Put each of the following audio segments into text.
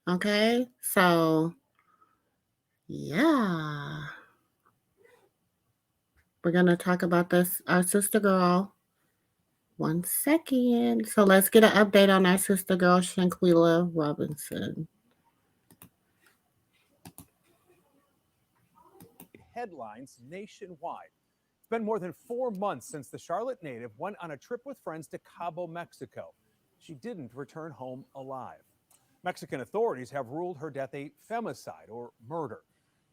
Okay, so yeah, we're gonna talk about this our sister girl. One second. So let's get an update on our sister girl, Shanquella Robinson. Headlines nationwide. It's been more than 4 months since the Charlotte native went on a trip with friends to Cabo, Mexico. She didn't return home alive. Mexican authorities have ruled her death a femicide or murder.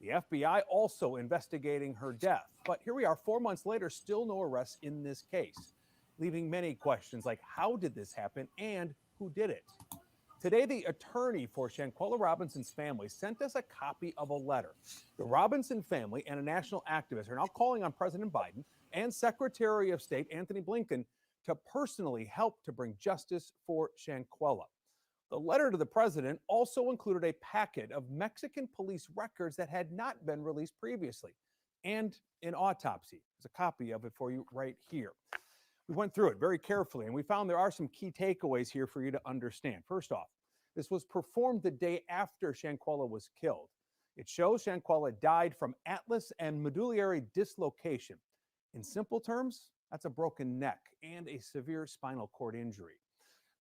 The FBI also investigating her death. But here we are 4 months later, still no arrests in this case, leaving many questions like how did this happen and who did it? Today, the attorney for Shanquella Robinson's family sent us a copy of a letter. The Robinson family and a national activist are now calling on President Biden and Secretary of State Anthony Blinken to personally help to bring justice for Shanquella. The letter to the president also included a packet of Mexican police records that had not been released previously and an autopsy. There's a copy of it for you right here. We went through it very carefully, and we found there are some key takeaways here for you to understand. First off, this was performed the day after Shanquella was killed. It shows Shanquella died from atlas and medullary dislocation. In simple terms, that's a broken neck and a severe spinal cord injury.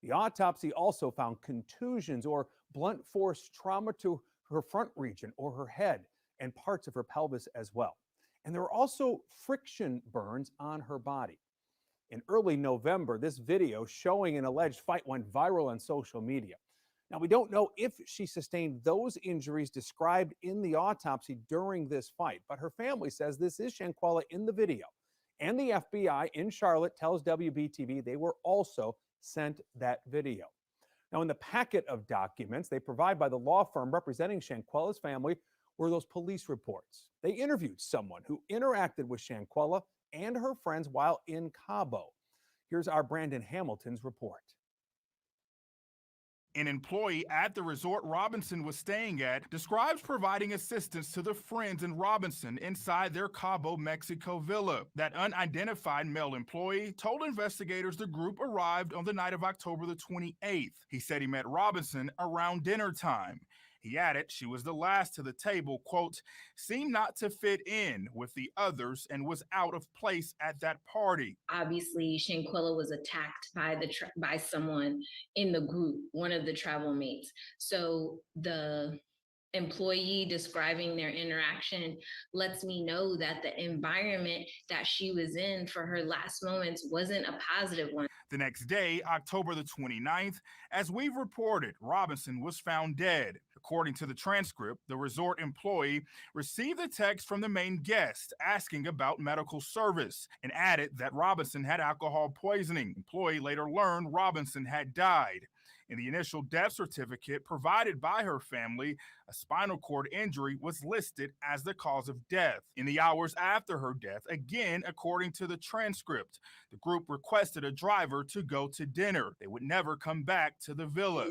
The autopsy also found contusions or blunt force trauma to her front region or her head and parts of her pelvis as well. And there were also friction burns on her body. In early November, this video showing an alleged fight went viral on social media. Now, we don't know if she sustained those injuries described in the autopsy during this fight, but her family says this is Shanquella in the video. And the FBI in Charlotte tells WBTV they were also sent that video. Now, in the packet of documents they provide by the law firm representing Shanquella's family were those police reports. They interviewed someone who interacted with Shanquella and her friends while in Cabo. Here's our Brandon Hamilton's report. An employee at the resort Robinson was staying at describes providing assistance to the friends in Robinson inside their Cabo, Mexico villa. That unidentified male employee told investigators the group arrived on the night of October the 28th. He said he met Robinson around dinner time. He added she was the last to the table, quote, seemed not to fit in with the others and was out of place at that party. Obviously, Shanquella was attacked by by someone in the group, one of the travel mates. So the employee describing their interaction lets me know that the environment that she was in for her last moments wasn't a positive one. The next day, October the 29th, as we've reported, Robinson was found dead. According to the transcript, the resort employee received a text from the main guest asking about medical service and added that Robinson had alcohol poisoning. The employee later learned Robinson had died. In the initial death certificate provided by her family, a spinal cord injury was listed as the cause of death. In the hours after her death, again, according to the transcript, the group requested a driver to go to dinner. They would never come back to the villa.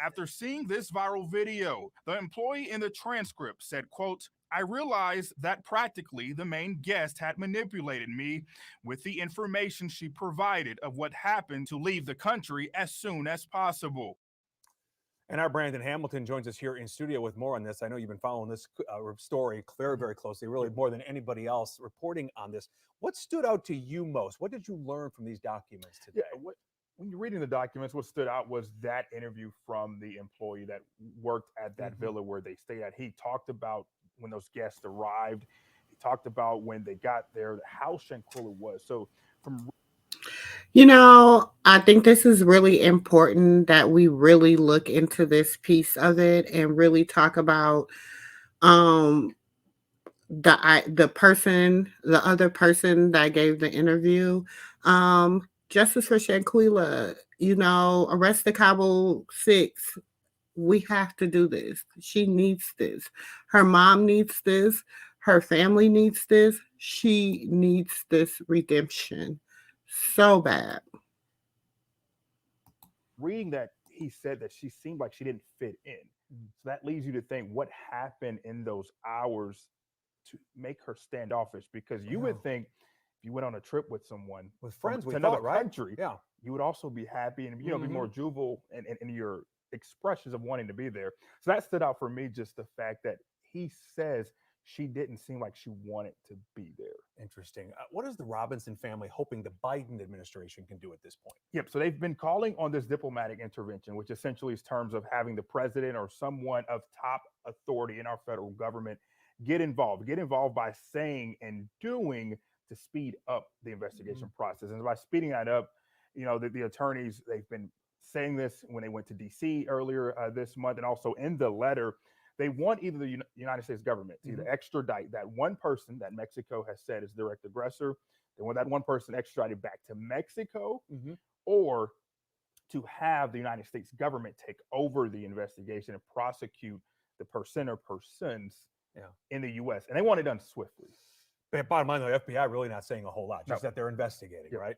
After seeing this viral video, the employee in the transcript said, quote, I realized that practically the main guest had manipulated me with the information she provided of what happened to leave the country as soon as possible. And our Brandon Hamilton joins us here in studio with more on this. I know you've been following this story very, very closely, really more than anybody else reporting on this. What stood out to you most? What did you learn from these documents today? Yeah, when you're reading the documents, what stood out was that interview from the employee that worked at that villa where they stayed at. He talked about when those guests arrived. He talked about when they got there, how Shanquella was. So from I think this is really important that we really look into this piece of it and really talk about um the other person that gave the interview. Justice for Shanquella, arrest the Cabo 6. We have to do this. She needs this. Her mom needs this. Her family needs this. She needs this redemption so bad. reading that, he said that she seemed like she didn't fit in. So that leads you to think what happened in those hours to make her standoffish, because you would think if you went on a trip with someone With friends, to we another thought, right? country, Yeah. you would also be happy and be more juvenile in your expressions of wanting to be there. So that stood out for me, just the fact that he says she didn't seem like she wanted to be there. Interesting. What is the Robinson family hoping the Biden administration can do at this point? Yep. So they've been calling on this diplomatic intervention, which essentially is terms of having the president or someone of top authority in our federal government get involved by saying and doing to speed up the investigation process. And by speeding that up, the attorneys, they've been saying this when they went to DC earlier this month, and also in the letter, they want either the United States government to either extradite that one person that Mexico has said is direct aggressor. They want that one person extradited back to Mexico, or to have the United States government take over the investigation and prosecute the person or persons in the U.S. And they want it done swiftly. But bottom line, the FBI really not saying a whole lot, just No. that they're investigating, Yep. right?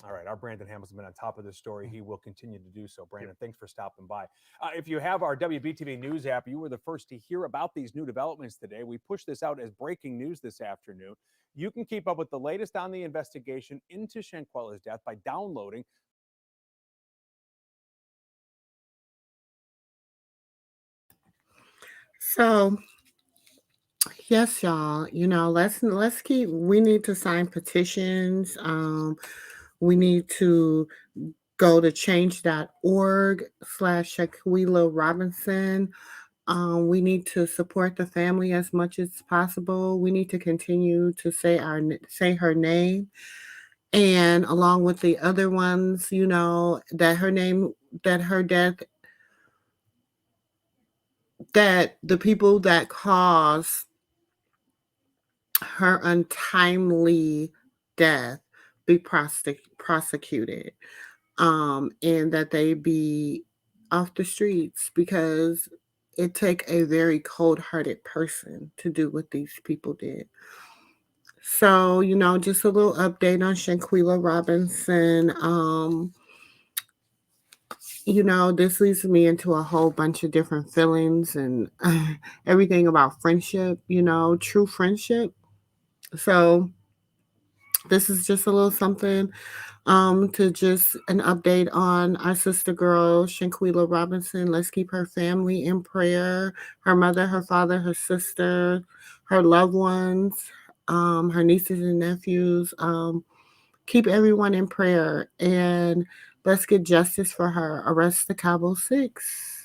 All right, our Brandon Hamilton's been on top of this story. He will continue to do so. Brandon, thanks for stopping by. If you have our WBTV News app, you were the first to hear about these new developments today. We pushed this out as breaking news this afternoon. You can keep up with the latest on the investigation into Shanquella's death by downloading So, yes, y'all, let's keep, we need to sign petitions. We need to go to change.org/Shanquella Robinson. We need to support the family as much as possible. We need to continue to say her name, and along with the other ones, that her death, that the people that caused her untimely death be prosecuted, and that they be off the streets, because it take a very cold-hearted person to do what these people did. So, just a little update on Shanquella Robinson. This leads me into a whole bunch of different feelings and everything about friendship, true friendship. So, this is just a little something, to just an update on our sister girl, Shanquella Robinson. Let's keep her family in prayer, her mother, her father, her sister, her loved ones, her nieces and nephews. Keep everyone in prayer, and let's get justice for her. Arrest the Cabo Six.